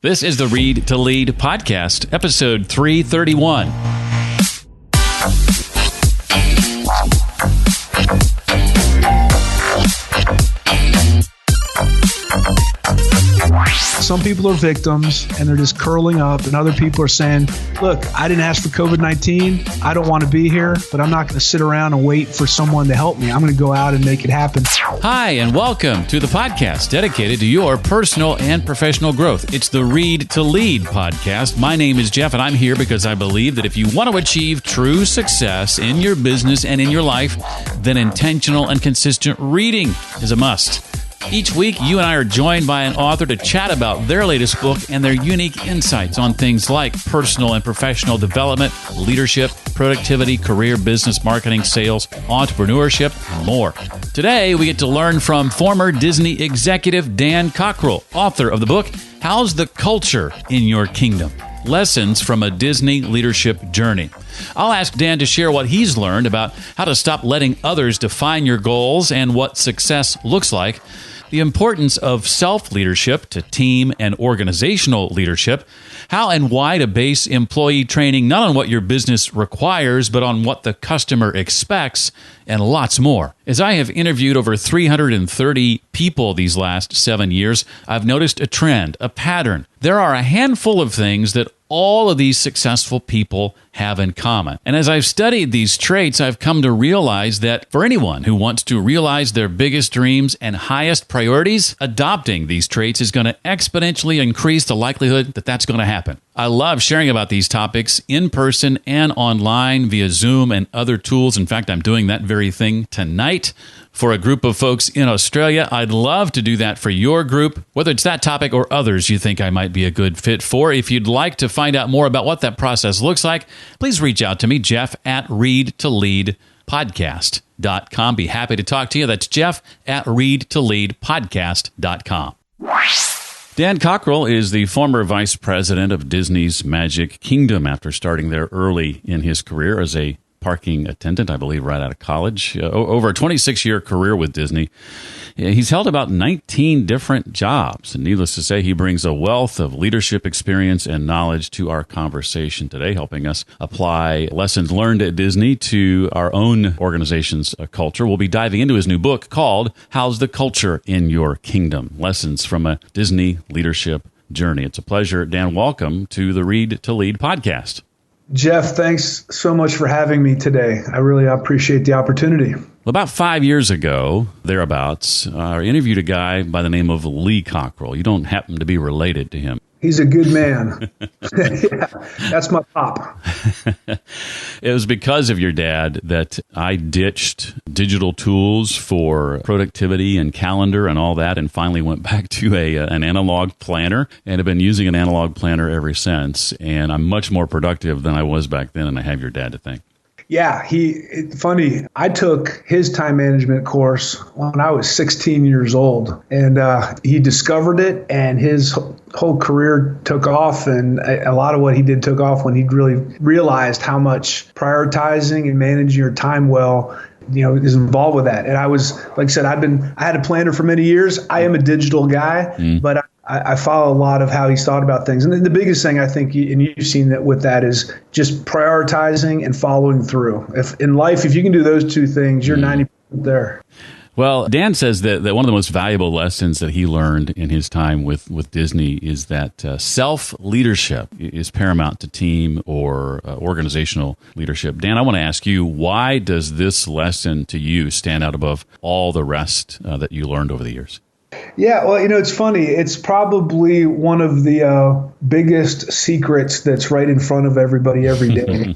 This is the Read to Lead podcast, episode 331. Some people are victims and they're just curling up, and other people are saying, look, I didn't ask for COVID-19. I don't want to be here, but I'm not going to sit around and wait for someone to help me. I'm going to go out and make it happen. Hi, and welcome to the podcast dedicated to your personal and professional growth. It's the Read to Lead podcast. My name is Jeff, and I'm here because I believe that if you want to achieve true success in your business and in your life, then intentional and consistent reading is a must. Each week, you and I are joined by an author to chat about their latest book and their unique insights on things like personal and professional development, leadership, productivity, career, business, marketing, sales, entrepreneurship, and more. Today, we get to learn from former Disney executive Dan Cockerell, author of the book, How's the Culture in Your Kingdom? Lessons from a Disney Leadership Journey. I'll ask Dan to share what he's learned about how to stop letting others define your goals and what success looks like, the importance of self-leadership to team and organizational leadership, how and why to base employee training not on what your business requires, but on what the customer expects, and lots more. As I have interviewed over 330 people these last 7 years, I've noticed a trend, a pattern. There are a handful of things that all of these successful people have in common. And as I've studied these traits, I've come to realize that for anyone who wants to realize their biggest dreams and highest priorities, adopting these traits is going to exponentially increase the likelihood that that's going to happen. I love sharing about these topics in person and online via Zoom and other tools. In fact, I'm doing that very thing tonight for a group of folks in Australia. I'd love to do that for your group, whether it's that topic or others you think I might be a good fit for. If you'd like to find out more about what that process looks like, please reach out to me, Jeff at readtoleadpodcast.com. Be happy to talk to you. That's Jeff at readtoleadpodcast.com. Dan Cockerell is the former vice president of Disney's Magic Kingdom after starting there early in his career as a parking attendant, I believe, right out of college. Over a 26-year career with Disney, he's held about 19 different jobs. And needless to say, he brings a wealth of leadership experience and knowledge to our conversation today, helping us apply lessons learned at Disney to our own organization's culture. We'll be diving into his new book called How's the Culture in Your Kingdom? Lessons from a Disney Leadership Journey. It's a pleasure. Dan, welcome to the Read to Lead podcast. Jeff, thanks so much for having me today. I really appreciate the opportunity. About 5 years ago, thereabouts, I interviewed a guy by the name of Lee Cockerell. You don't happen to be related to him. He's a good man. Yeah, that's my pop. It was because of your dad that I ditched digital tools for productivity and calendar and all that, and finally went back to an analog planner, and have been using an analog planner ever since. And I'm much more productive than I was back then, and I have your dad to thank. Yeah, funny. I took his time management course when I was 16 years old, and he discovered it, and his whole career took off, and a lot of what he did took off when he really realized how much prioritizing and managing your time well, is involved with that. And I was, like I said, I had a planner for many years. I am a digital guy, but I follow a lot of how he's thought about things. And the biggest thing I think, and you've seen that with that, is just prioritizing and following through. If in life, if you can do those two things, you're 90% there. Well, Dan says that one of the most valuable lessons that he learned in his time with Disney is that self-leadership is paramount to team or organizational leadership. Dan, I want to ask you, why does this lesson to you stand out above all the rest that you learned over the years? Yeah, well, it's funny. It's probably one of the biggest secrets that's right in front of everybody every day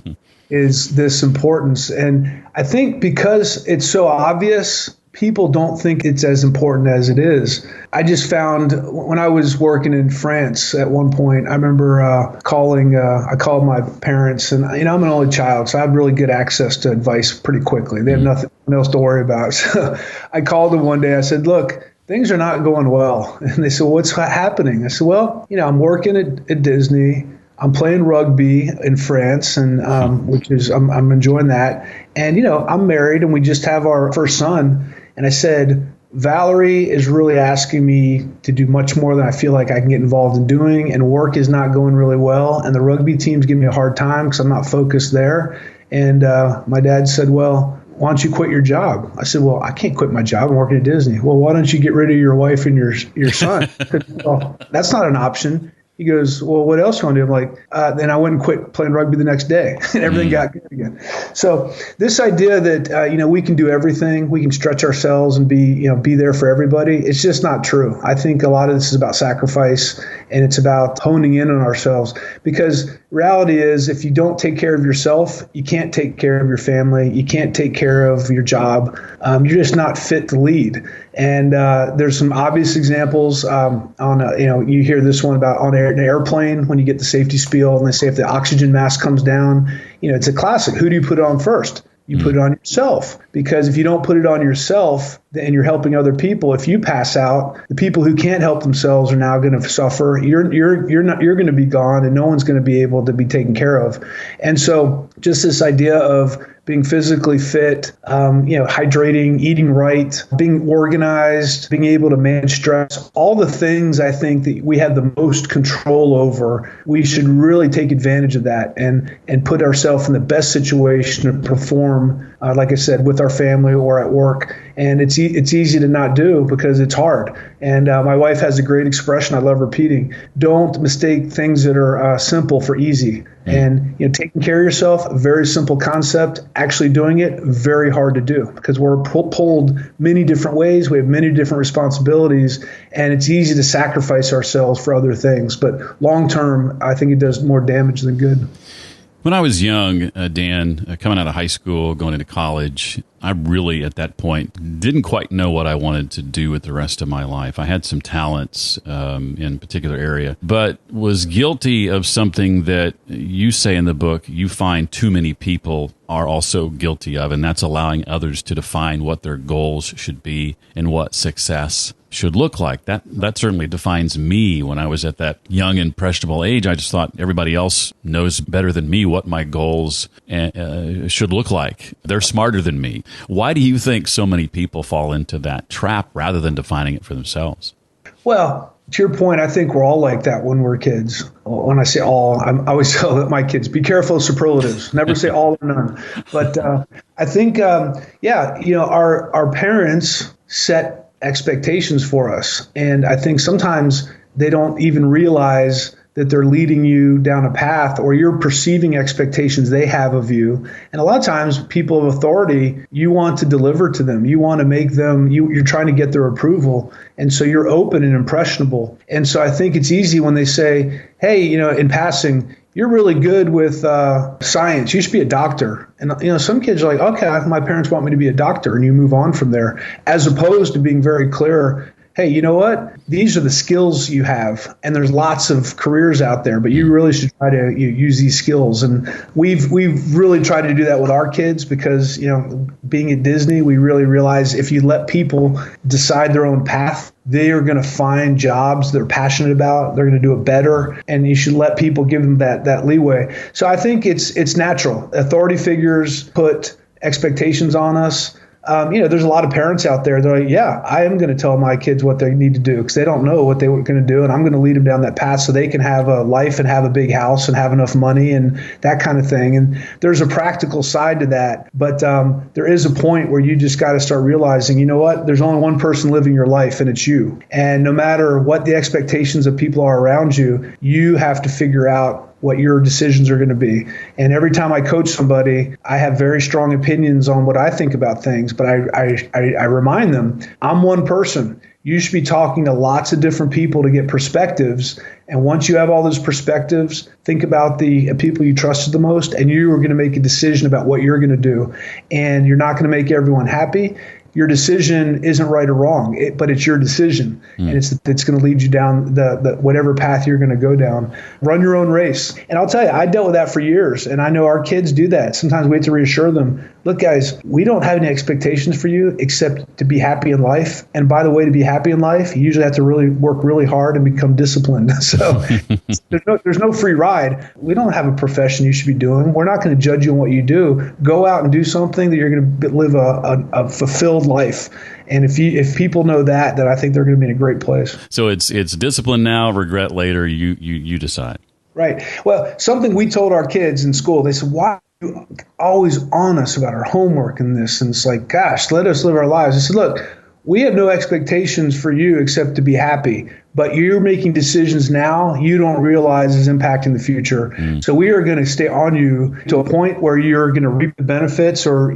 is this importance. And I think because it's so obvious, people don't think it's as important as it is. I just found when I was working in France at one point, I remember I called my parents, and I'm an only child, so I had really good access to advice pretty quickly. They have nothing else to worry about. So I called them one day. I said, look, things are not going well. And they said, what's happening? I said, well, I'm working at Disney. I'm playing rugby in France, and I'm enjoying that. And, I'm married, and we just have our first son. And I said, Valerie is really asking me to do much more than I feel like I can get involved in doing, and work is not going really well, and the rugby team's giving me a hard time because I'm not focused there. And my dad said, well, why don't you quit your job? I said, well, I can't quit my job. I'm working at Disney. Well, why don't you get rid of your wife and your son? I said, well, that's not an option. He goes, well, what else you want to do? I'm like, then I went and quit playing rugby the next day, and everything got good again. So this idea that, we can do everything, we can stretch ourselves and be there for everybody, it's just not true. I think a lot of this is about sacrifice, and it's about honing in on ourselves, because reality is if you don't take care of yourself, you can't take care of your family, you can't take care of your job. You're just not fit to lead. And there's some obvious examples you hear this one about on an airplane when you get the safety spiel and they say if the oxygen mask comes down, it's a classic. Who do you put it on first? You put it on yourself, because if you don't put it on yourself and you're helping other people, if you pass out, the people who can't help themselves are now going to suffer. You're going to be gone, and no one's going to be able to be taken care of. And so just this idea of being physically fit, hydrating, eating right, being organized, being able to manage stress, all the things I think that we have the most control over, we should really take advantage of that and put ourselves in the best situation to perform, like I said, with our family or at work. And it's easy to not do because it's hard. And my wife has a great expression I love repeating: don't mistake things that are simple for easy. And taking care of yourself, a very simple concept. Actually doing it, very hard to do, because we're pulled many different ways. We have many different responsibilities, and it's easy to sacrifice ourselves for other things. But long term, I think it does more damage than good. When I was young, Dan, coming out of high school, going into college, I really, at that point, didn't quite know what I wanted to do with the rest of my life. I had some talents in a particular area, but was guilty of something that you say in the book you find too many people are also guilty of, and that's allowing others to define what their goals should be and what success should look like. That certainly defines me. When I was at that young, impressionable age, I just thought everybody else knows better than me what my goals should look like. They're smarter than me. Why do you think so many people fall into that trap rather than defining it for themselves? Well, to your point, I think we're all like that when we're kids. When I say all, I always tell my kids, be careful of superlatives. Never say all or none. But I think, our parents set expectations for us. And I think sometimes they don't even realize that they're leading you down a path, or you're perceiving expectations they have of you. And a lot of times people of authority, you want to deliver to them. You want to make them, you're trying to get their approval. And so you're open and impressionable. And so I think it's easy when they say, hey, in passing, you're really good with science. You should be a doctor. And, some kids are like, okay, my parents want me to be a doctor, and you move on from there, as opposed to being very clear. Hey, you know what? These are the skills you have, and there's lots of careers out there, but you really should try to use these skills. And we've really tried to do that with our kids, because, being at Disney, we really realize if you let people decide their own path, they are going to find jobs they're passionate about. They're going to do it better, and you should let people give them that leeway. So I think it's natural. Authority figures put expectations on us. There's a lot of parents out there. They're like, yeah, I am going to tell my kids what they need to do, because they don't know what they were going to do. And I'm going to lead them down that path so they can have a life and have a big house and have enough money and that kind of thing. And there's a practical side to that. But there is a point where you just got to start realizing, you know what, there's only one person living your life, and it's you. And no matter what the expectations of people are around you, you have to figure out what your decisions are going to be. And every time I coach somebody, I have very strong opinions on what I think about things, but I remind them, I'm one person. You should be talking to lots of different people to get perspectives. And once you have all those perspectives, think about the people you trusted the most, and you are going to make a decision about what you're going to do. And you're not going to make everyone happy. Your decision isn't right or wrong, but it's your decision, and it's going to lead you down the whatever path you're going to go down. Run your own race. And I'll tell you, I dealt with that for years, and I know our kids do that. Sometimes we have to reassure them, look, guys, we don't have any expectations for you except to be happy in life. And by the way, to be happy in life, you usually have to really work really hard and become disciplined. So there's no free ride. We don't have a profession you should be doing. We're not going to judge you on what you do. Go out and do something that you're going to live a fulfilled life. And if people know that, then I think they're going to be in a great place. So it's discipline now, regret later. You decide. Right. Well, something we told our kids in school, they said, why are you always on us about our homework and this? And it's like, gosh, let us live our lives. I said, look, we have no expectations for you except to be happy. But you're making decisions now you don't realize is impacting the future. So we are going to stay on you to a point where you're going to reap the benefits or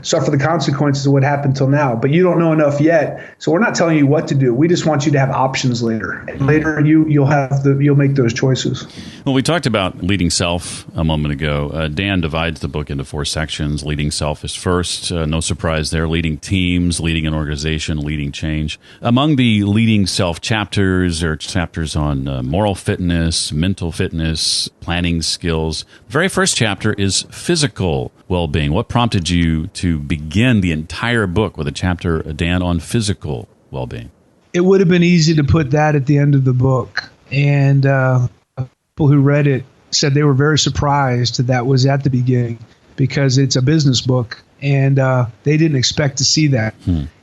suffer the consequences of what happened till now. But you don't know enough yet. So we're not telling you what to do. We just want you to have options later. And later you'll make those choices. Well, we talked about leading self a moment ago. Dan divides the book into 4 sections. Leading self is first. No surprise there. Leading teams, leading an organization, leading change. Among the leading self chapters are chapters on moral fitness, mental fitness, planning skills. The very first chapter is physical well-being. What prompted you to begin the entire book with a chapter, Dan, on physical well-being? It would have been easy to put that at the end of the book. And people who read it said they were very surprised that was at the beginning because it's a business book and they didn't expect to see that.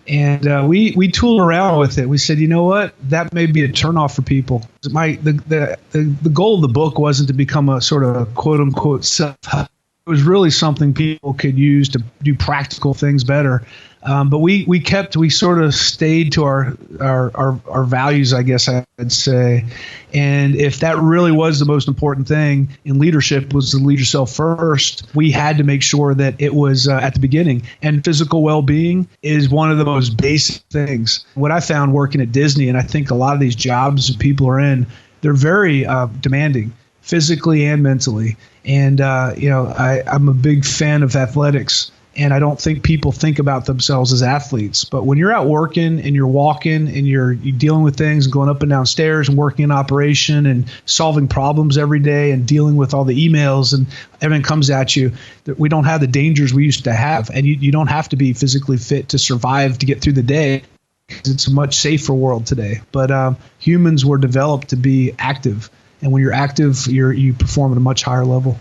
And we tooled around with it. We said, you know what? That may be a turnoff for people. The goal of the book wasn't to become a sort of quote unquote self-help. It was really something people could use to do practical things better. But we sort of stayed to our values, I guess I'd say. And if that really was the most important thing in leadership was to lead yourself first, we had to make sure that it was at the beginning. And physical well-being is one of the most basic things. What I found working at Disney, and I think a lot of these jobs that people are in, they're very demanding, physically and mentally. And, I'm a big fan of athletics. And I don't think people think about themselves as athletes. But when you're out working and you're walking and you're dealing with things and going up and down stairs and working in operation and solving problems every day and dealing with all the emails and everything comes at you, we don't have the dangers we used to have. And you don't have to be physically fit to survive to get through the day. It's a much safer world today. But humans were developed to be active. And when you're active, you perform at a much higher level.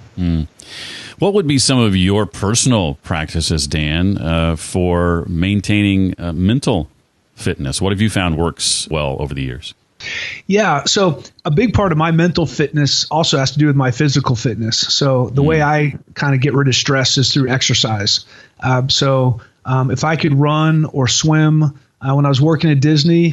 What would be some of your personal practices, Dan, for maintaining mental fitness? What have you found works well over the years? Yeah, so a big part of my mental fitness also has to do with my physical fitness. So the way I kind of get rid of stress is through exercise. So if I could run or swim, when I was working at Disney,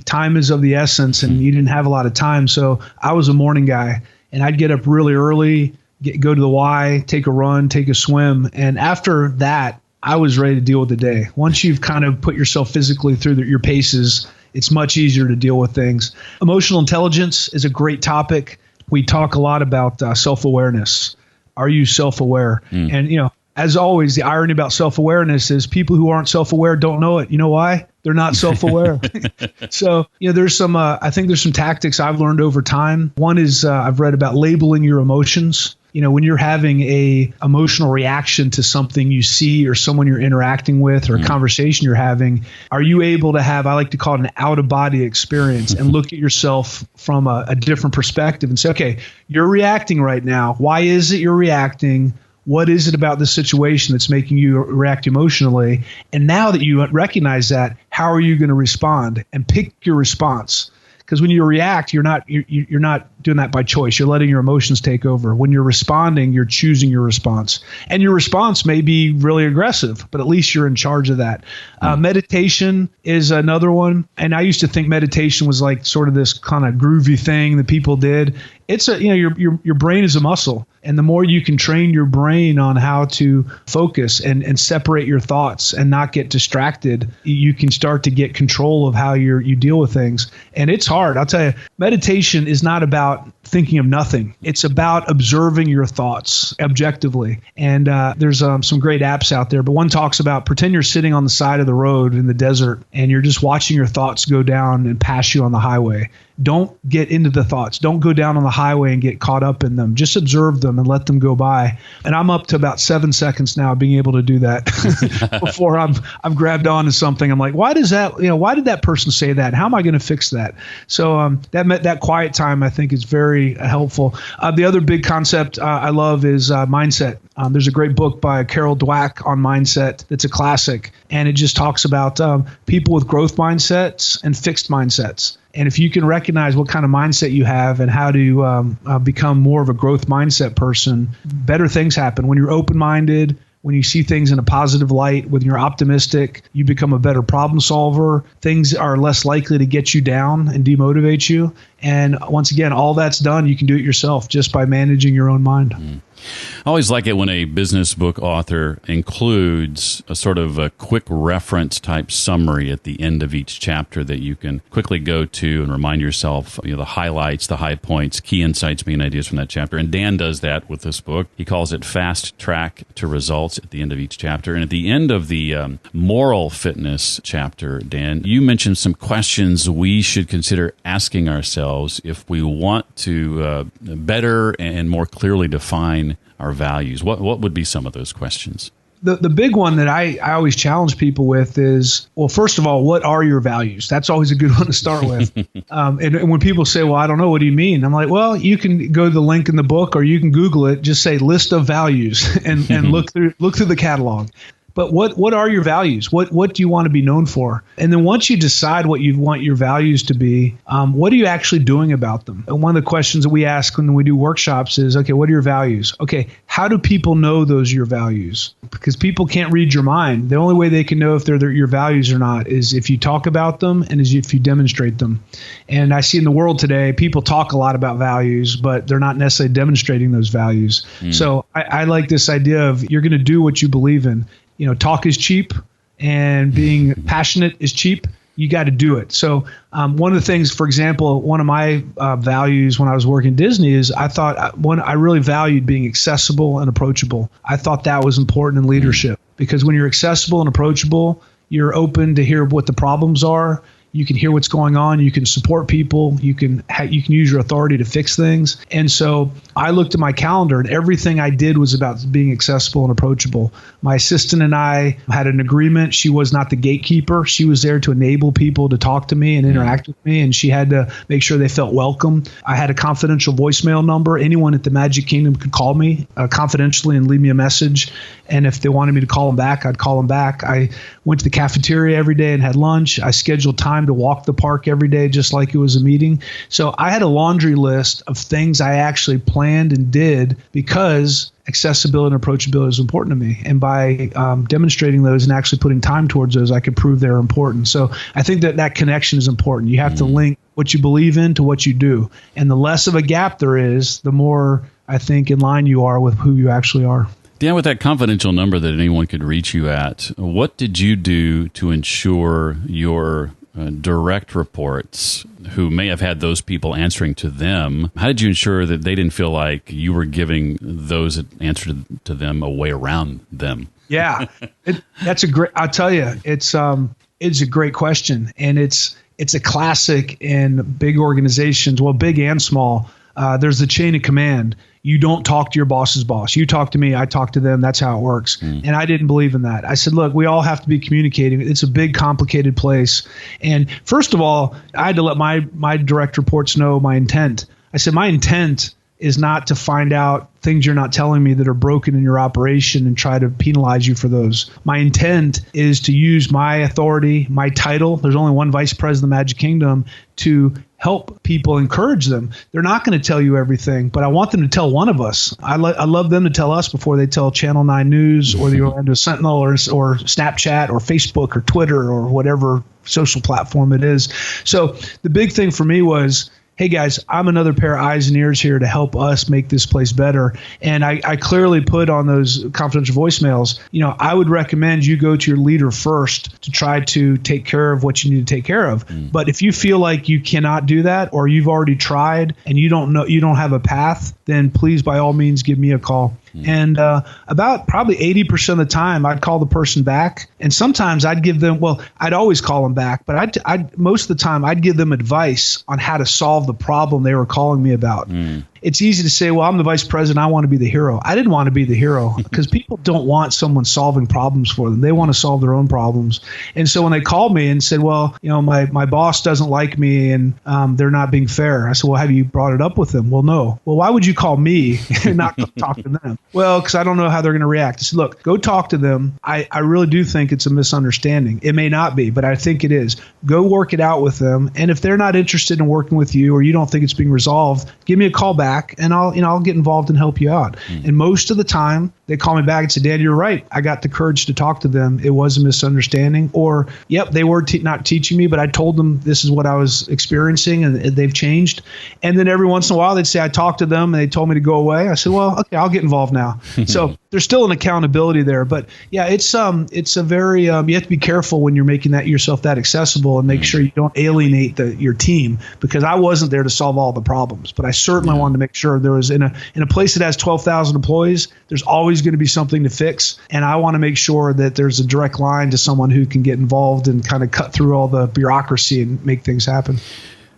time is of the essence and you didn't have a lot of time. So I was a morning guy and I'd get up really early, go to the Y, take a run, take a swim. And after that, I was ready to deal with the day. Once you've kind of put yourself physically through your paces, it's much easier to deal with things. Emotional intelligence is a great topic. We talk a lot about self-awareness. Are you self-aware? And, as always, the irony about self-awareness is people who aren't self-aware don't know it. You know why? They're not self-aware. So, there's some, I think there's some tactics I've learned over time. One is I've read about labeling your emotions. When you're having a emotional reaction to something you see or someone you're interacting with or a conversation you're having, are you able to have, I like to call it an out-of-body experience and look at yourself from a different perspective and say, okay, you're reacting right now. Why is it you're reacting? What is it about the situation that's making you react emotionally? And now that you recognize that, how are you going to respond? And pick your response. Because when you react, you're not doing that by choice. You're letting your emotions take over. When you're responding, you're choosing your response. And your response may be really aggressive, but at least you're in charge of that. Meditation is another one. And I used to think meditation was like sort of this kind of groovy thing that people did. It's your brain is a muscle. And the more you can train your brain on how to focus and separate your thoughts and not get distracted, you can start to get control of how you deal with things. And it's hard. I'll tell you, meditation is not about thinking of nothing. It's about observing your thoughts objectively. And there's some great apps out there, but one talks about pretend you're sitting on the side of the road in the desert and you're just watching your thoughts go down and pass you on the highway. Don't get into the thoughts. Don't go down on the highway and get caught up in them. Just observe them them and let them go by. And I'm up to about 7 seconds now being able to do that before I'm grabbed onto something. I'm like, why did that person say that? How am I going to fix that? So that quiet time, I think, is very helpful. The other big concept I love is mindset. There's a great book by Carol Dweck on mindset that's a classic, and it just talks about people with growth mindsets and fixed mindsets. And if you can recognize what kind of mindset you have and how to become more of a growth mindset person, better things happen. When you're open-minded, when you see things in a positive light, when you're optimistic, you become a better problem solver. Things are less likely to get you down and demotivate you. And once again, all that's done, you can do it yourself just by managing your own mind. I always like it when a business book author includes a sort of a quick reference type summary at the end of each chapter that you can quickly go to and remind yourself, the highlights, the high points, key insights, main ideas from that chapter. And Dan does that with this book. He calls it Fast Track to Results at the end of each chapter. And at the end of the moral fitness chapter, Dan, you mentioned some questions we should consider asking ourselves if we want to better and more clearly define our values. What would be some of those questions? The big one that I always challenge people with is, well, first of all, what are your values? That's always a good one to start with. And when people say, well, I don't know, what do you mean? I'm like, well, you can go to the link in the book or you can Google it, just say list of values and look through the catalog. But what are your values? What do you want to be known for? And then once you decide what you want your values to be, what are you actually doing about them? And one of the questions that we ask when we do workshops is, okay, what are your values? Okay, how do people know those are your values? Because people can't read your mind. The only way they can know if they're your values or not is if you talk about them and if you demonstrate them. And I see in the world today, people talk a lot about values, but they're not necessarily demonstrating those values. So I like this idea of you're going to do what you believe in. Talk is cheap and being passionate is cheap. You got to do it. So one of the things, for example, one of my values when I was working at Disney is I really valued being accessible and approachable. I thought that was important in leadership because when you're accessible and approachable, you're open to hear what the problems are. You can hear what's going on. You can support people. You can use your authority to fix things. And so I looked at my calendar, and everything I did was about being accessible and approachable. My assistant and I had an agreement. She was not the gatekeeper. She was there to enable people to talk to me and interact with me, and she had to make sure they felt welcome. I had a confidential voicemail number. Anyone at the Magic Kingdom could call me confidentially and leave me a message. And if they wanted me to call them back, I'd call them back. I went to the cafeteria every day and had lunch. I scheduled time to walk the park every day just like it was a meeting. So I had a laundry list of things I actually planned and did because accessibility and approachability is important to me. And by demonstrating those and actually putting time towards those, I could prove they're important. So I think that connection is important. You have to link what you believe in to what you do. And the less of a gap there is, the more I think in line you are with who you actually are. Dan, with that confidential number that anyone could reach you at, what did you do to ensure your direct reports, who may have had those people answering to them, how did you ensure that they didn't feel like you were giving those that answered to them a way around them? Yeah, I'll tell you, it's a great question. And it's a classic in big organizations, well, big and small. There's the chain of command. You don't talk to your boss's boss. You talk to me, I talk to them. That's how it works. And I didn't believe in that. I said, look, we all have to be communicating. It's a big, complicated place. And first of all, I had to let my direct reports know my intent. I said, my intent is not to find out things you're not telling me that are broken in your operation and try to penalize you for those. My intent is to use my authority, my title. There's only one vice president of the Magic Kingdom, to help people, encourage them. They're not going to tell you everything, but I want them to tell one of us. I love them to tell us before they tell Channel 9 News or the Orlando Sentinel or Snapchat or Facebook or Twitter or whatever social platform it is. So the big thing for me was, hey guys, I'm another pair of eyes and ears here to help us make this place better. And I clearly put on those confidential voicemails, I would recommend you go to your leader first to try to take care of what you need to take care of. But if you feel like you cannot do that, or you've already tried and you don't have a path, then please, by all means, give me a call. And about probably 80% of the time, I'd call the person back. And sometimes I'd give them, I'd always call them back, but I'd most of the time, I'd give them advice on how to solve the problem they were calling me about. it's easy to say, well, I'm the vice president, I want to be the hero. I didn't want to be the hero because people don't want someone solving problems for them. They want to solve their own problems. And so when they called me and said, well, my boss doesn't like me and they're not being fair. I said, well, have you brought it up with them? Well, no. Well, why would you call me and not talk to them? Well, because I don't know how they're going to react. I said, look, go talk to them. I really do think it's a misunderstanding. It may not be, but I think it is. Go work it out with them. And if they're not interested in working with you or you don't think it's being resolved, give me a call back and I'll get involved and help you out. And most of the time they call me back and say, Dan, you're right. I got the courage to talk to them. It was a misunderstanding. Or, yep, they were not teaching me, but I told them this is what I was experiencing and they've changed. And then every once in a while they'd say, I talked to them and they told me to go away. I said, well, okay, I'll get involved now. So there's still an accountability there. But yeah, it's a very, you have to be careful when you're making that yourself that accessible and make sure you don't alienate your team, because I wasn't there to solve all the problems, but I certainly wanted to make sure there was in a place that has 12,000 employees, there's always going to be something to fix. And I want to make sure that there's a direct line to someone who can get involved and kind of cut through all the bureaucracy and make things happen.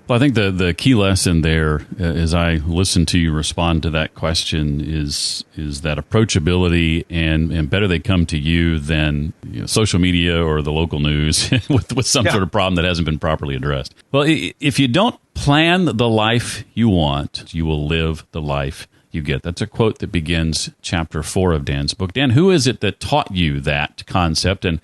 Well, I think the key lesson there, as I listen to you respond to that question, is that approachability and better they come to you than social media or the local news with some sort of problem that hasn't been properly addressed. Well, if you don't plan the life you want, you will live the life you get. That's a quote that begins chapter 4 of Dan's book. Dan, who is it that taught you that concept, and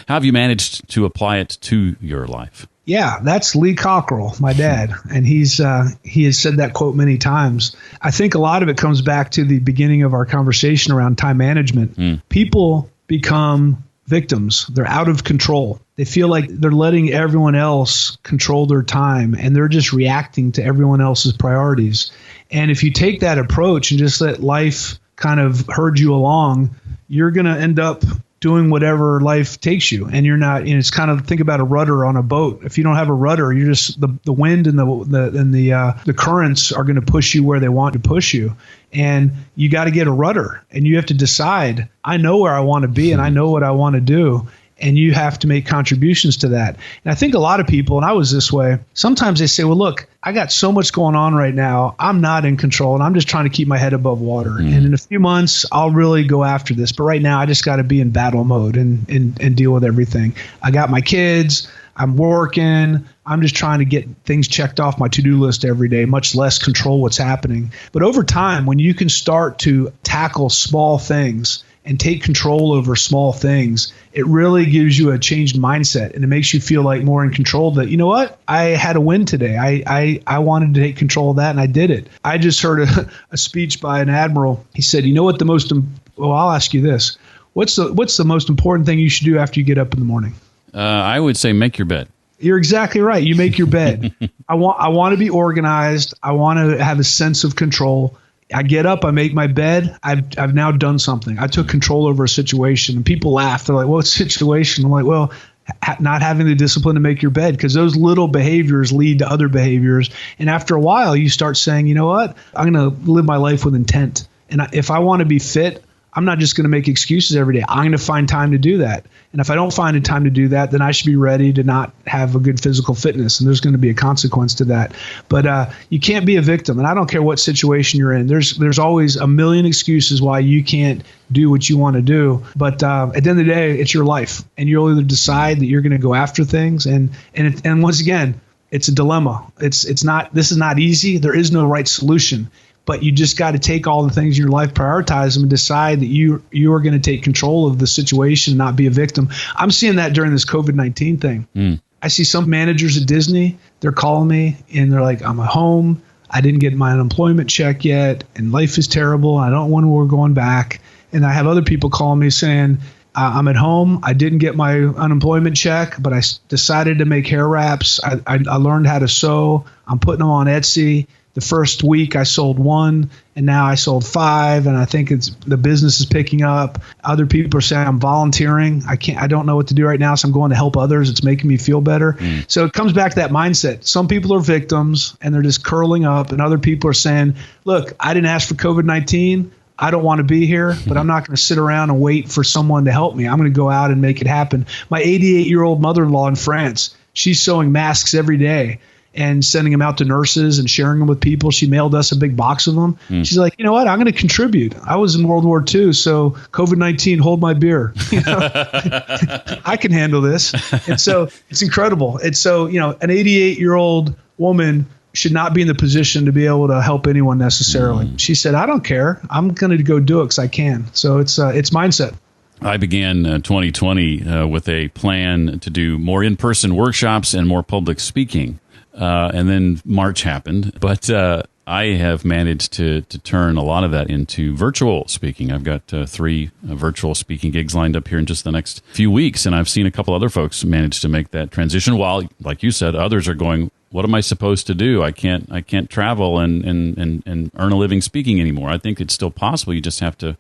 how have you managed to apply it to your life? Yeah, that's Lee Cockerell, my dad, and he has said that quote many times. I think a lot of it comes back to the beginning of our conversation around time management. People become victims. They're out of control. They feel like they're letting everyone else control their time, and they're just reacting to everyone else's priorities. And if you take that approach and just let life kind of herd you along, you're going to end up doing whatever life takes you. And you're not, it's kind of, think about a rudder on a boat. If you don't have a rudder, you're just, the wind and the currents are going to push you where they want to push you. And you got to get a rudder, and you have to decide, I know where I want to be and I know what I want to do. And you have to make contributions to that. And I think a lot of people, and I was this way, sometimes they say, well, look, I got so much going on right now. I'm not in control, and I'm just trying to keep my head above water. And in a few months, I'll really go after this. But right now, I just got to be in battle mode and deal with everything. I got my kids. I'm working. I'm just trying to get things checked off my to-do list every day, much less control what's happening. But over time, when you can start to tackle small things and take control over small things, it really gives you a changed mindset, and it makes you feel like more in control that, you know what, I had a win today. I wanted to take control of that, and I did it. I just heard a speech by an admiral. He said, you know what I'll ask you this. What's the most important thing you should do after you get up in the morning? I would say make your bed. You're exactly right. You make your bed. I want to be organized. I want to have a sense of control. I get up, I make my bed. I've now done something. I took control over a situation, and people laugh. They're like, "What situation?" I'm like, "Well, not having the discipline to make your bed," because those little behaviors lead to other behaviors. And after a while, you start saying, "You know what? I'm going to live my life with intent. And if I want to be fit, I'm not just going to make excuses every day. I'm going to find time to do that. And if I don't find a time to do that, then I should be ready to not have a good physical fitness. And there's going to be a consequence to that. But you can't be a victim. And I don't care what situation you're in. There's always a million excuses why you can't do what you want to do. But at the end of the day, it's your life. And you'll either decide that you're going to go after things. And once again, it's a dilemma. This is not easy. There is no right solution. But you just got to take all the things in your life, prioritize them, and decide that you are going to take control of the situation, not be a victim. I'm seeing that during this COVID-19 thing. I see some managers at Disney, they're calling me and they're like, I'm at home. I didn't get my unemployment check yet, and life is terrible. I don't want to, we're going back. And I have other people calling me saying, I'm at home. I didn't get my unemployment check, but I decided to make hair wraps. I learned how to sew. I'm putting them on Etsy. The first week I sold 1, and now I sold 5, and I think the business is picking up. Other people are saying I'm volunteering. I don't know what to do right now, so I'm going to help others. It's making me feel better. So it comes back to that mindset. Some people are victims and they're just curling up, and other people are saying, look, I didn't ask for COVID-19. I don't want to be here, but I'm not going to sit around and wait for someone to help me. I'm going to go out and make it happen. My 88-year-old mother-in-law in France, she's sewing masks every day. and sending them out to nurses and sharing them with people. She mailed us a big box of them. She's like, you know what? I'm going to contribute. I was in World War II, so COVID-19, hold my beer. I can handle this. And so it's incredible. And so, an 88-year-old woman should not be in the position to be able to help anyone necessarily. She said, I don't care. I'm going to go do it because I can. So it's mindset. I began 2020 with a plan to do more in-person workshops and more public speaking. And then March happened. But I have managed to turn a lot of that into virtual speaking. I've got 3 virtual speaking gigs lined up here in just the next few weeks. And I've seen a couple other folks manage to make that transition while, like you said, others are going, what am I supposed to do? I can't travel and earn a living speaking anymore. I think it's still possible. You just have to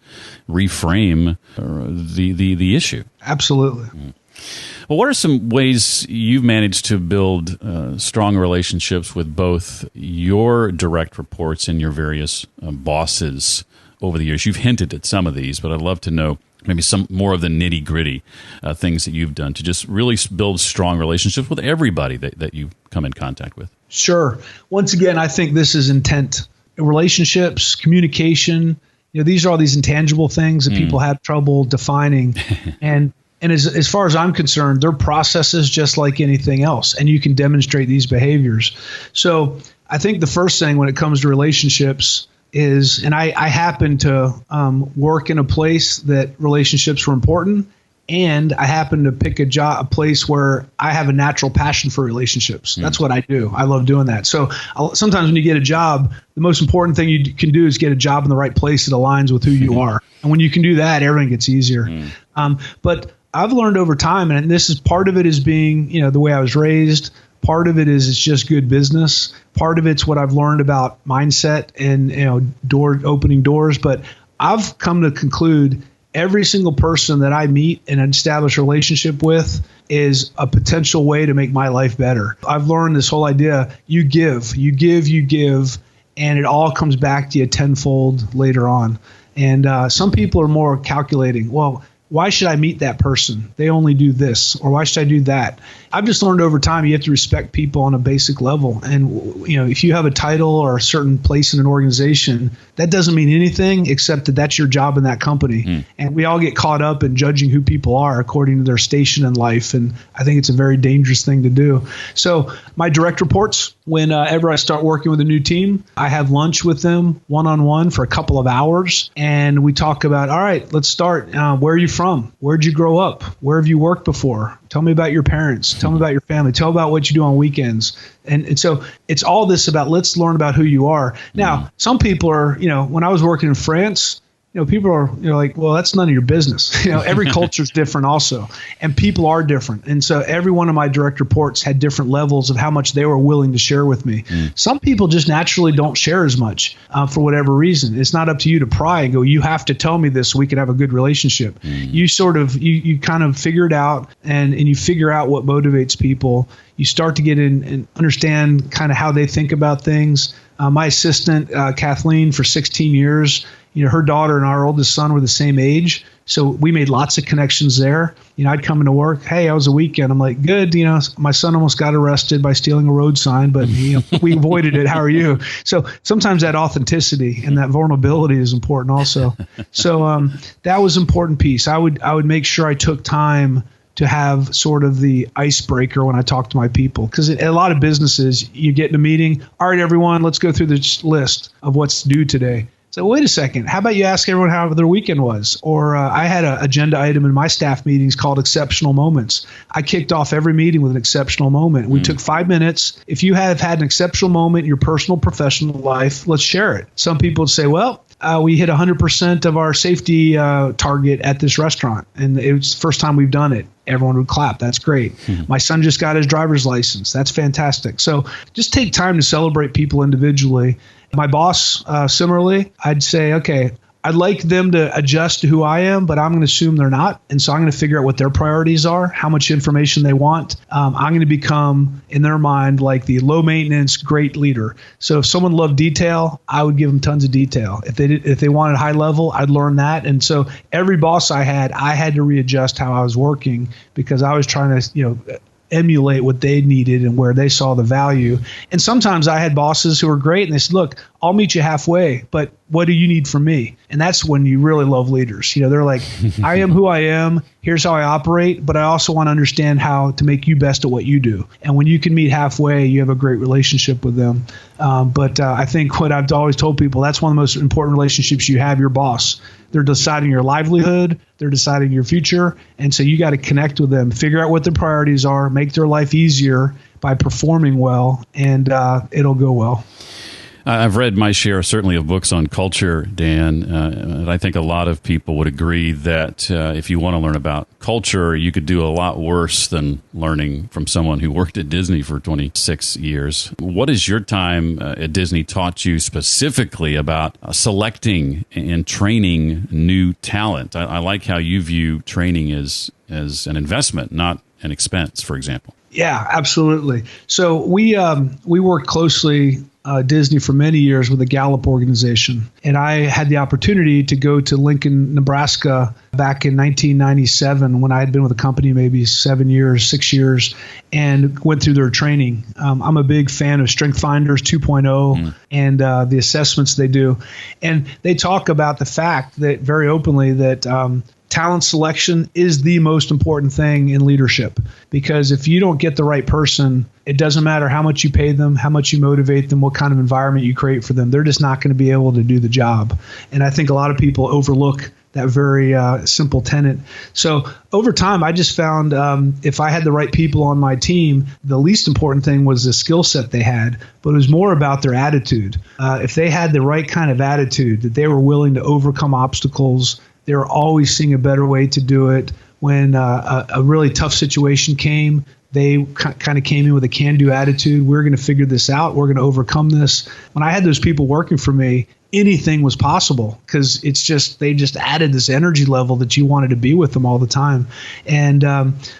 reframe the issue. Absolutely. Well, what are some ways you've managed to build strong relationships with both your direct reports and your various bosses over the years? You've hinted at some of these, but I'd love to know maybe some more of the nitty-gritty things that you've done to just really build strong relationships with everybody that you come in contact with. Sure. Once again, I think this is intent. Relationships, communication, these are all these intangible things that people have trouble defining. And as far as I'm concerned, they're processes just like anything else, and you can demonstrate these behaviors. So I think the first thing when it comes to relationships is, and I happen to work in a place that relationships were important, and I happen to pick a place where I have a natural passion for relationships. That's what I do. I love doing that. So sometimes when you get a job, the most important thing you can do is get a job in the right place that aligns with who you are. And when you can do that, everything gets easier. But I've learned over time, and this is part of it is being, the way I was raised. Part of it is it's just good business. Part of it's what I've learned about mindset and opening doors. But I've come to conclude every single person that I meet and establish a relationship with is a potential way to make my life better. I've learned this whole idea: you give, and it all comes back to you tenfold later on. And some people are more calculating. Well, why should I meet that person? They only do this, or why should I do that? I've just learned over time you have to respect people on a basic level. And if you have a title or a certain place in an organization, that doesn't mean anything except that that's your job in that company. And we all get caught up in judging who people are according to their station in life. And I think it's a very dangerous thing to do. So my direct reports, whenever I start working with a new team, I have lunch with them one-on-one for a couple of hours. And we talk about, all right, let's start. Where are you from? Where'd you grow up? Where have you worked before? Tell me about your parents. Tell me about your family. Tell me about what you do on weekends. And so it's all this about, let's learn about who you are. Now, some people are, when I was working in France, people are like, well, that's none of your business. Every culture is different also, and people are different. And so every one of my direct reports had different levels of how much they were willing to share with me. Some people just naturally don't share as much for whatever reason. It's not up to you to pry and go, you have to tell me this so we can have a good relationship. You sort of, you kind of figure it out and you figure out what motivates people. You start to get in and understand kind of how they think about things. My assistant, Kathleen, for 16 years, her daughter and our oldest son were the same age. So we made lots of connections there. I'd come into work. Hey, how was the weekend? I'm like, good. My son almost got arrested by stealing a road sign, but we avoided it. How are you? So sometimes that authenticity and that vulnerability is important also. So that was an important piece. I would make sure I took time to have sort of the icebreaker when I talk to my people. Because a lot of businesses, you get in a meeting, all right, everyone, let's go through this list of what's due today. So wait a second, how about you ask everyone how their weekend was? Or I had an agenda item in my staff meetings called exceptional moments. I kicked off every meeting with an exceptional moment. We took 5 minutes. If you have had an exceptional moment in your personal, professional life, let's share it. Some people would say, well, we hit 100% of our safety target at this restaurant, and it was the first time we've done it. Everyone would clap. That's great. My son just got his driver's license. That's fantastic. So just take time to celebrate people individually. My boss, similarly, I'd say, okay, I'd like them to adjust to who I am, but I'm going to assume they're not. And so I'm going to figure out what their priorities are, how much information they want. I'm going to become, in their mind, like the low maintenance, great leader. So if someone loved detail, I would give them tons of detail. If they wanted high level, I'd learn that. And so every boss I had to readjust how I was working because I was trying to, emulate what they needed and where they saw the value. And sometimes I had bosses who were great and they said, look, I'll meet you halfway, but what do you need from me? And that's when you really love leaders. They're like, I am who I am. Here's how I operate, but I also want to understand how to make you best at what you do. And when you can meet halfway, you have a great relationship with them. But I think what I've always told people, that's one of the most important relationships you have, your boss. They're deciding your livelihood. They're deciding your future. And so you got to connect with them, figure out what their priorities are, make their life easier by performing well, and it'll go well. I've read my share, certainly, of books on culture, Dan, and I think a lot of people would agree that if you want to learn about culture, you could do a lot worse than learning from someone who worked at Disney for 26 years. What has your time at Disney taught you specifically about selecting and training new talent? I like how you view training as an investment, not an expense, for example. Yeah, absolutely. So we worked closely Disney for many years with the Gallup organization. And I had the opportunity to go to Lincoln, Nebraska back in 1997 when I had been with the company maybe 6 years, and went through their training. I'm a big fan of Strength Finders 2.0 and the assessments they do. And they talk about the fact that very openly that talent selection is the most important thing in leadership, because if you don't get the right person, it doesn't matter how much you pay them, how much you motivate them, what kind of environment you create for them. They're just not going to be able to do the job. And I think a lot of people overlook that very simple tenet. So over time, I just found if I had the right people on my team, the least important thing was the skill set they had, but it was more about their attitude. If they had the right kind of attitude, that they were willing to overcome obstacles, they were always seeing a better way to do it. When a really tough situation came, they kind of came in with a can-do attitude. We're going to figure this out. We're going to overcome this. When I had those people working for me, anything was possible, because they just added this energy level that you wanted to be with them all the time. And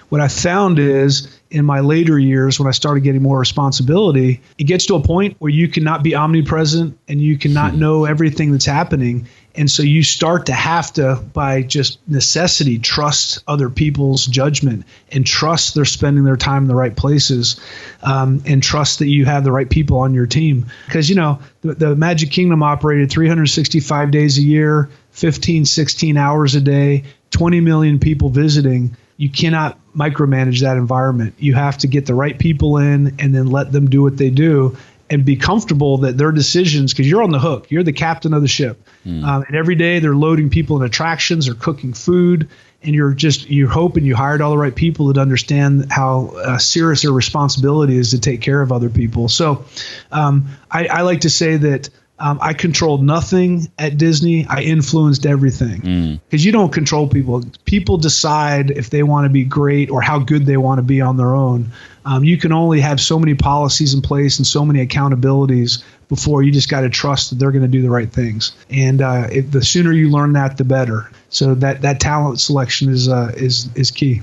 what I found is in my later years, when I started getting more responsibility, it gets to a point where you cannot be omnipresent and you cannot know everything that's happening. And so you start to have to, by just necessity, trust other people's judgment and trust they're spending their time in the right places, and trust that you have the right people on your team. Because, the Magic Kingdom operated 365 days a year, 15, 16 hours a day, 20 million people visiting. You cannot micromanage that environment. You have to get the right people in and then let them do what they do and be comfortable that their decisions, because you're on the hook, you're the captain of the ship. And every day they're loading people in attractions or cooking food, and you're hoping you hired all the right people that understand how serious their responsibility is to take care of other people. So I like to say that I controlled nothing at Disney. I influenced everything, because you don't control people. People decide if they want to be great or how good they want to be on their own. You can only have so many policies in place and so many accountabilities before you just got to trust that they're going to do the right things. And the sooner you learn that, the better. So that talent selection is key.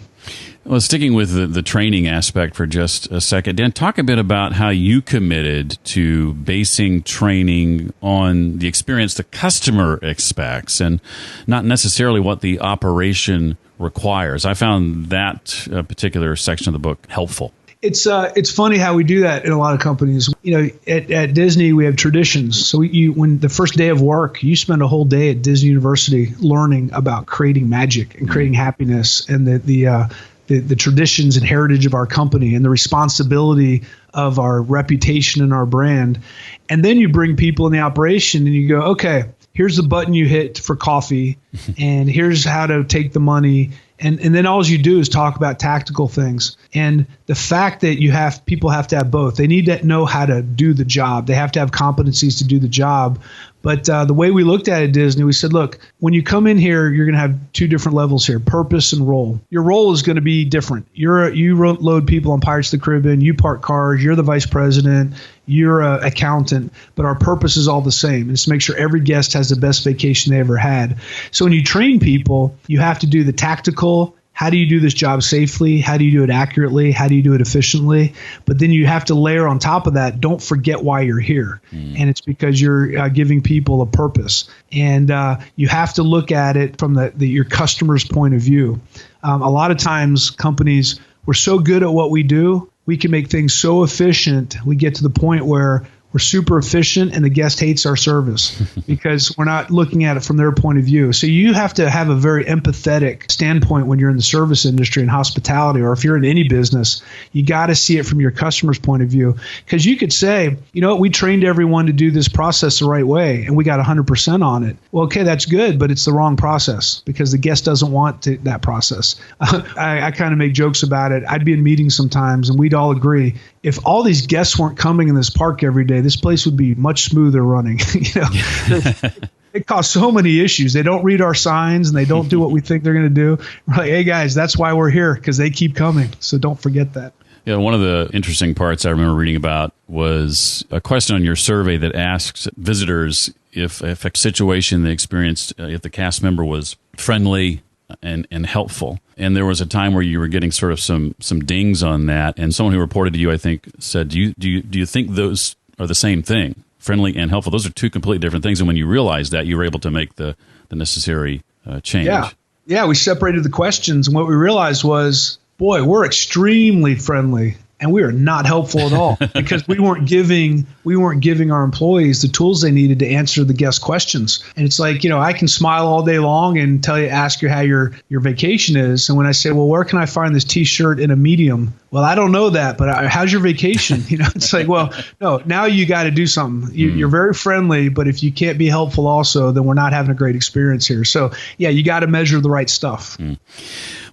Well, sticking with the training aspect for just a second, Dan, talk a bit about how you committed to basing training on the experience the customer expects and not necessarily what the operation requires. I found that particular section of the book helpful. It's funny how we do that in a lot of companies. At Disney, we have traditions. So when the first day of work, you spend a whole day at Disney University learning about creating magic and creating happiness, and the traditions and heritage of our company and the responsibility of our reputation and our brand. And then you bring people in the operation and you go, okay, here's the button you hit for coffee, and here's how to take the money. And then all you do is talk about tactical things. And the fact that people have to have both. They need to know how to do the job. They have to have competencies to do the job. But the way we looked at it at Disney, we said, look, when you come in here, you're going to have two different levels here, purpose and role. Your role is going to be different. You load people on Pirates of the Caribbean, you park cars, you're the vice president, you're an accountant, but our purpose is all the same. It's to make sure every guest has the best vacation they ever had. So when you train people, you have to do the tactical. How do you do this job safely? How do you do it accurately? How do you do it efficiently? But then you have to layer on top of that, don't forget why you're here. And it's because you're giving people a purpose. And you have to look at it from your customer's point of view. A lot of times companies we're so good at what we do, we can make things so efficient. We get to the point where we're super efficient and the guest hates our service because we're not looking at it from their point of view. So you have to have a very empathetic standpoint when you're in the service industry and hospitality, or if you're in any business, you got to see it from your customer's point of view. Because you could say, you know what, we trained everyone to do this process the right way and we got 100% on it. Well, okay, that's good, but it's the wrong process because the guest doesn't want that process. I kind of make jokes about it. I'd be in meetings sometimes and we'd all agree, if all these guests weren't coming in this park every day, this place would be much smoother running. It caused so many issues. They don't read our signs and they don't do what we think they're going to do. We're like, hey guys, that's why we're here, because they keep coming. So don't forget that. Yeah, one of the interesting parts I remember reading about was a question on your survey that asks visitors if a situation they experienced, if the cast member was friendly and helpful. And there was a time where you were getting sort of some dings on that. And someone who reported to you, I think, said, do you think those are the same thing? Friendly and helpful. Those are two completely different things. And when you realized that, you were able to make the necessary change. Yeah, we separated the questions. And what we realized was, boy, we're extremely friendly. And we are not helpful at all because we weren't giving our employees the tools they needed to answer the guest questions. And it's like, I can smile all day long and ask you how your vacation is. And when I say, well, where can I find this T-shirt in a medium? Well, I don't know that, but how's your vacation? It's like, well, no, now you got to do something. You're very friendly, but if you can't be helpful also, then we're not having a great experience here. So yeah, you got to measure the right stuff.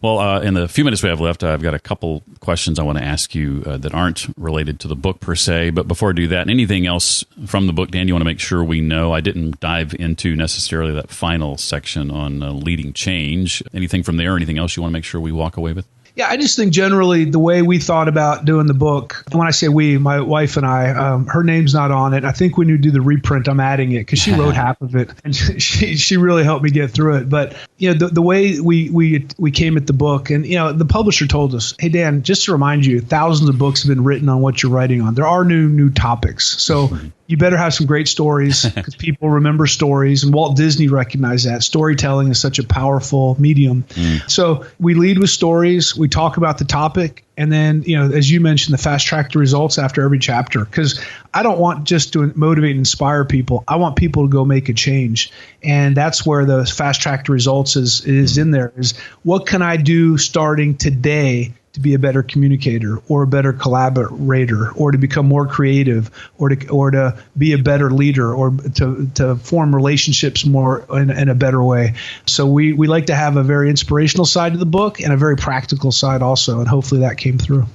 Well, in the few minutes we have left, I've got a couple questions I want to ask you that aren't related to the book per se. But before I do that, anything else from the book, Dan, you want to make sure we know? I didn't dive into necessarily that final section on leading change. Anything from there, or anything else you want to make sure we walk away with? Yeah, I just think generally the way we thought about doing the book, and when I say we, my wife and I, her name's not on it. I think when you do the reprint, I'm adding it because she wrote half of it, and she really helped me get through it. But the way we came at the book, and the publisher told us, hey Dan, just to remind you, thousands of books have been written on what you're writing on. There are new topics, so you better have some great stories because people remember stories, and Walt Disney recognized that. Storytelling is such a powerful medium. So we lead with stories. We talk about the topic. And then, as you mentioned, the fast track to results after every chapter, because I don't want just to motivate and inspire people. I want people to go make a change. And that's where the fast track to results is in there, is what can I do starting today to be a better communicator or a better collaborator, or to become more creative, or to be a better leader, or to form relationships more in a better way. So we like to have a very inspirational side to the book and a very practical side also, and hopefully that came through.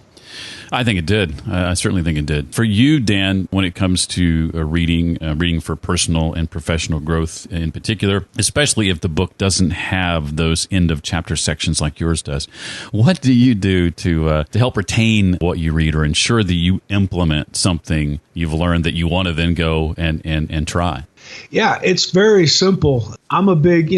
I think it did. I certainly think it did. For you, Dan, when it comes to reading for personal and professional growth in particular, especially if the book doesn't have those end of chapter sections like yours does, what do you do to help retain what you read, or ensure that you implement something you've learned that you want to then go and try? Yeah, it's very simple. I'm a big,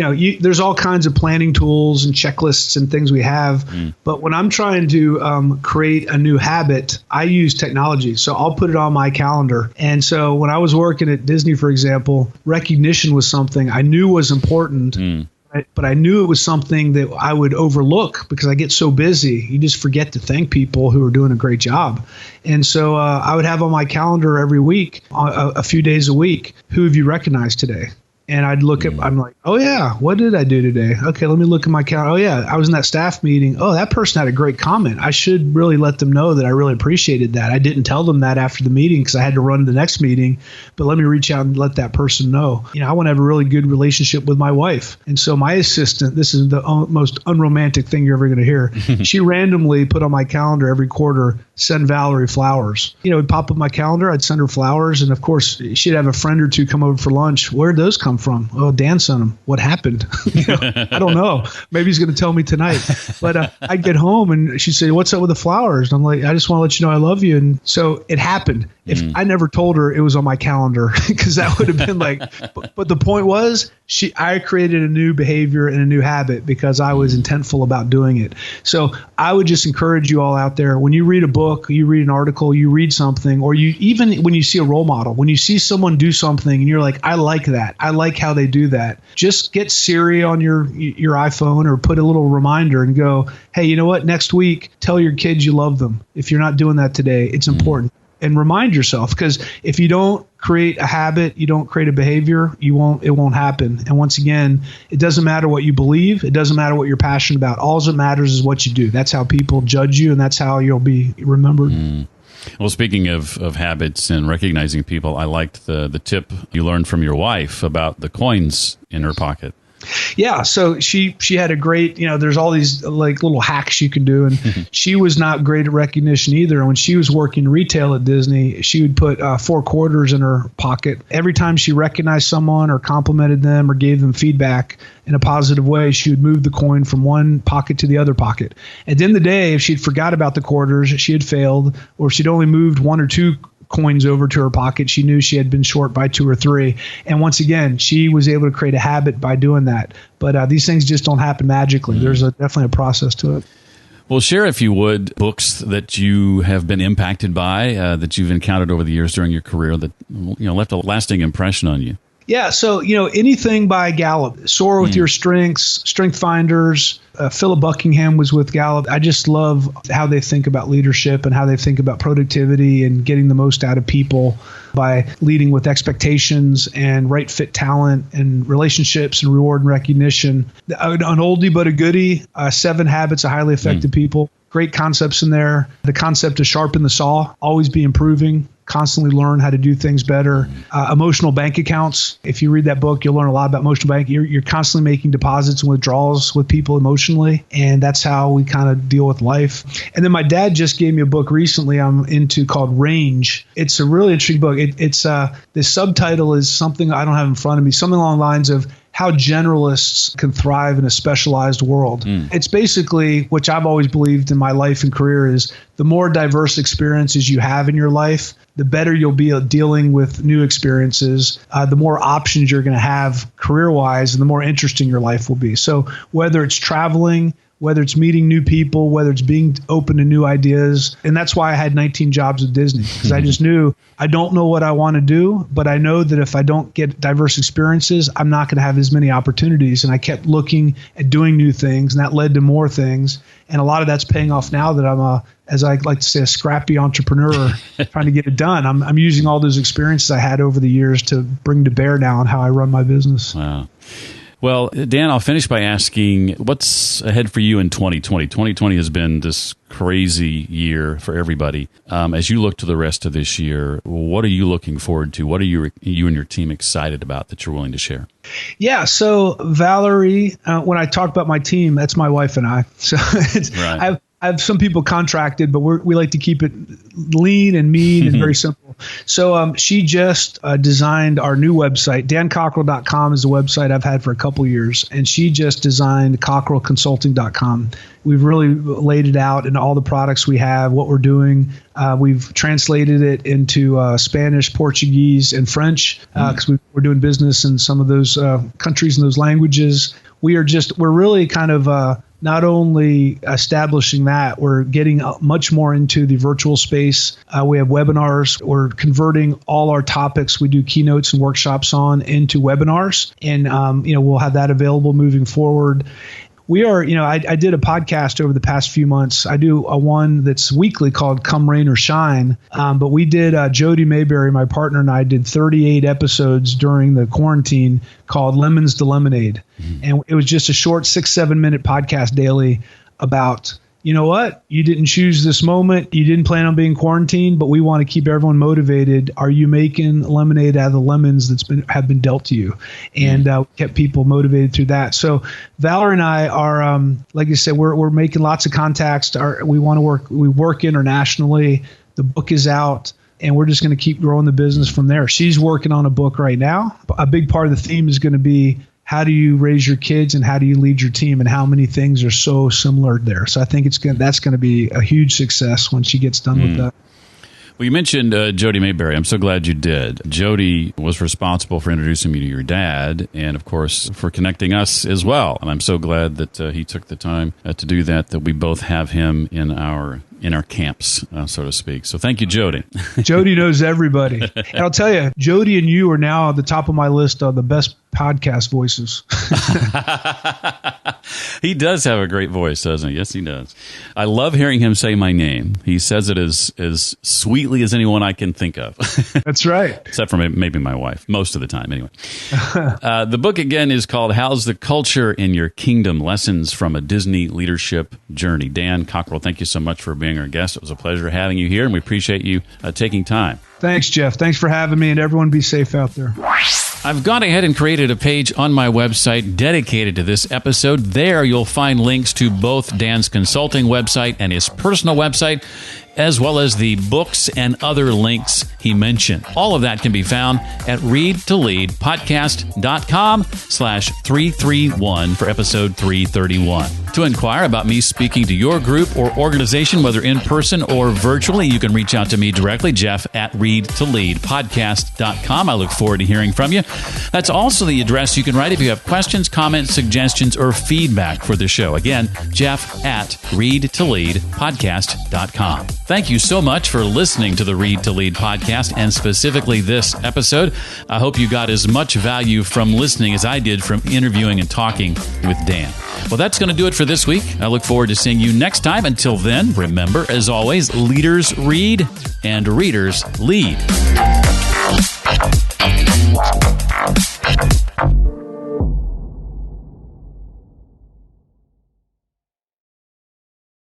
there's all kinds of planning tools and checklists and things we have. But when I'm trying to create a new habit, I use technology. So I'll put it on my calendar. And so when I was working at Disney, for example, recognition was something I knew was important. But I knew it was something that I would overlook because I get so busy. You just forget to thank people who are doing a great job. And so I would have on my calendar every week, a few days a week, who have you recognized today? And I'd look at, I'm like, oh yeah, what did I do today? Okay, let me look at my calendar. Oh yeah, I was in that staff meeting. Oh, that person had a great comment. I should really let them know that I really appreciated that. I didn't tell them that after the meeting because I had to run to the next meeting, but let me reach out and let that person know. I want to have a really good relationship with my wife. And so my assistant, this is the most unromantic thing you're ever going to hear. She randomly put on my calendar every quarter, send Valerie flowers. It'd pop up my calendar. I'd send her flowers. And of course, she'd have a friend or two come over for lunch. Where'd those come from? Oh, Dan sent them. What happened? I don't know. Maybe he's going to tell me tonight. But I'd get home and she'd say, what's up with the flowers? And I'm like, I just want to let you know I love you. And so it happened. If I never told her it was on my calendar, because that would have been like, but the point was, I created a new behavior and a new habit because I was intentful about doing it. So I would just encourage you all out there, when you read a book, book, you read an article, you read something, or you even when you see a role model, when you see someone do something and you're like, I like that. I like how they do that. Just get Siri on your iPhone or put a little reminder and go, hey, you know what? Next week, tell your kids you love them. If you're not doing that today, it's important. And remind yourself, because if you don't create a habit, you don't create a behavior, it won't happen. And once again, it doesn't matter what you believe. It doesn't matter what you're passionate about. All that matters is what you do. That's how people judge you, and that's how you'll be remembered. Well, speaking of habits and recognizing people, I liked the tip you learned from your wife about the coins in her pocket. Yeah, so she had a great, there's all these like little hacks you can do, and she was not great at recognition either. And when she was working retail at Disney, she would put 4 quarters in her pocket. Every time she recognized someone or complimented them or gave them feedback in a positive way, she would move the coin from one pocket to the other pocket. At the end of the day, if she'd forgot about the quarters, she had failed, or if she'd only moved 1 or 2 coins over to her pocket, she knew she had been short by 2 or 3. And once again, she was able to create a habit by doing that. But these things just don't happen magically. There's definitely a process to it. Well, share, if you would, books that you have been impacted by, that you've encountered over the years during your career that left a lasting impression on you. Yeah, so anything by Gallup, Soar with Your Strengths, Strength Finders. Philip Buckingham was with Gallup. I just love how they think about leadership and how they think about productivity and getting the most out of people by leading with expectations and right fit talent and relationships and reward and recognition. An oldie but a goodie, 7 Habits of Highly Effective People. Great concepts in there. The concept to sharpen the saw, always be improving, constantly learn how to do things better. Emotional bank accounts. If you read that book, you'll learn a lot about emotional bank. You're constantly making deposits and withdrawals with people emotionally, and that's how we kind of deal with life. And then my dad just gave me a book recently I'm into called Range. It's a really interesting book. It's the subtitle is something I don't have in front of me, something along the lines of how generalists can thrive in a specialized world. It's basically, which I've always believed in my life and career, is the more diverse experiences you have in your life, the better you'll be at dealing with new experiences, the more options you're going to have career-wise, and the more interesting your life will be. So whether it's traveling, whether it's meeting new people, whether it's being open to new ideas. And that's why I had 19 jobs at Disney, because I just knew I don't know what I want to do, but I know that if I don't get diverse experiences, I'm not going to have as many opportunities. And I kept looking at doing new things, and that led to more things. And a lot of that's paying off now that I'm as I like to say, a scrappy entrepreneur trying to get it done. I'm using all those experiences I had over the years to bring to bear now on how I run my business. Wow. Well, Dan, I'll finish by asking, what's ahead for you in 2020? 2020 has been this crazy year for everybody. As you look to the rest of this year, what are you looking forward to? What are you and your team excited about that you're willing to share? Yeah, so Valerie, when I talk about my team, that's my wife and I. So right. I have some people contracted, but we like to keep it lean and mean and very simple. So she just designed our new website. DanCockerell.com is the website I've had for a couple years, and she just designed CockerellConsulting.com. We've really laid it out in all the products we have, what we're doing. We've translated it into Spanish, Portuguese, and French because we're doing business in some of those countries and those languages. We're really kind of not only establishing that, we're getting much more into the virtual space. We have webinars. We're converting all our topics we do keynotes and workshops on into webinars, and we'll have that available moving forward. We are, I did a podcast over the past few months. I do a one that's weekly called Come Rain or Shine. But we did, Jody Mayberry, my partner, and I did 38 episodes during the quarantine called Lemons to Lemonade. And it was just a short 6-7 minute podcast daily about, you know what? You didn't choose this moment. You didn't plan on being quarantined, but we want to keep everyone motivated. Are you making lemonade out of the lemons have been dealt to you? And kept people motivated through that. So Valerie and I are, like I said, we're making lots of contacts. We work internationally. The book is out, and we're just going to keep growing the business from there. She's working on a book right now. A big part of the theme is going to be, how do you raise your kids and how do you lead your team, and how many things are so similar there. So I think that's going to be a huge success when she gets done with that. Well, you mentioned Jody Mayberry. I'm so glad you did. Jody was responsible for introducing me to your dad and, of course, for connecting us as well. And I'm so glad that he took the time to do that we both have him in our in our camps, so to speak. So thank you, Jody. Jody knows everybody. And I'll tell you, Jody and you are now at the top of my list of the best podcast voices. He does have a great voice, doesn't he? Yes, he does. I love hearing him say my name. He says it as sweetly as anyone I can think of. That's right. Except for maybe my wife, most of the time, anyway. The book, again, is called How's the Culture in Your Kingdom? Lessons from a Disney Leadership Journey. Dan Cockerell, thank you so much for being our guest. It was a pleasure having you here, and we appreciate you taking time. Thanks, Jeff. Thanks for having me, and everyone be safe out there. I've gone ahead and created a page on my website dedicated to this episode. There you'll find links to both Dan's consulting website and his personal website, as well as the books and other links he mentioned. All of that can be found at readtoleadpodcast.com/331 for episode 331. To inquire about me speaking to your group or organization, whether in person or virtually, you can reach out to me directly, Jeff at readtoleadpodcast.com. I look forward to hearing from you. That's also the address you can write if you have questions, comments, suggestions, or feedback for the show. Again, Jeff at readtoleadpodcast.com. Thank you so much for listening to the Read to Lead podcast, and specifically this episode. I hope you got as much value from listening as I did from interviewing and talking with Dan. Well, that's going to do it for this week. I look forward to seeing you next time. Until then, remember, as always, leaders read and readers lead.